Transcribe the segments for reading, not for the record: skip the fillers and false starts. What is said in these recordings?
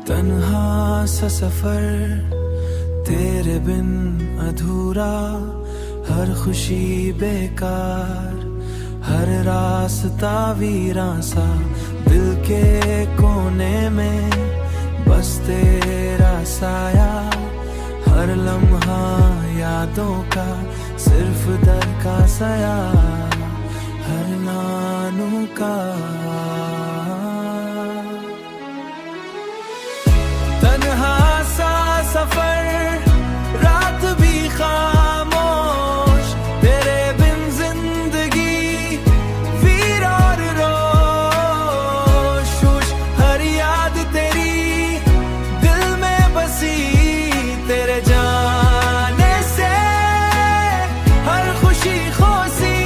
तन्हा सा सफर तेरे बिन अधूरा, हर खुशी बेकार, हर रास्ता वीरां सा, दिल के कोने में बस तेरा साया, हर लम्हा यादों का सिर्फ दर का साया, हर नानू का। तन्हा सा सफर रात भी खामोश, तेरे बिन जिंदगी वीर और रोश, हर याद तेरी दिल में बसी, तेरे जाने से हर खुशी खोसी,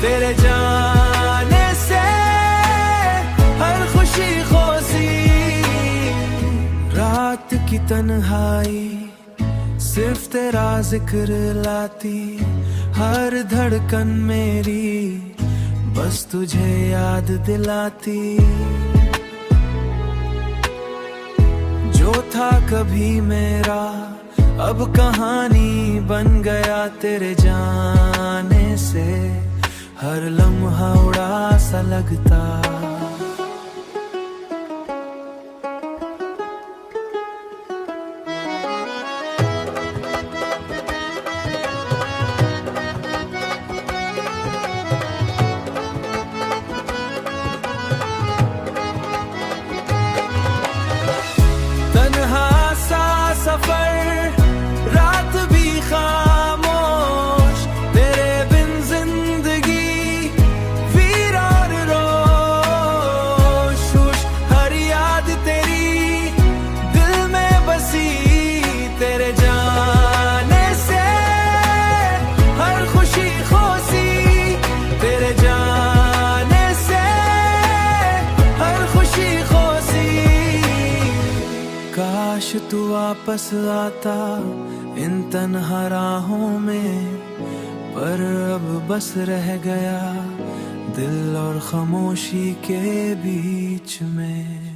तेरे जाने से हर खुशी खोसी। रात की तन्हाई सिर्फ तेरा जिक्र लाती, हर धड़कन मेरी बस तुझे याद दिलाती। जो था कभी मेरा अब कहानी बन गया, तेरे जाने से हर लम्हा उड़ा सा लगता। तन्हा सा सफर रात भी खामोश, तेरे बिन जिंदगी वीर और रोश, हर याद तेरी दिल में बसी, तेरे जाने से हर खुशी खोसी, तेरे जाने से हर खुशी खोसी। काश तू वापस आता इन तन्हा राहों में, पर अब बस रह गया दिल और खामोशी के बीच में।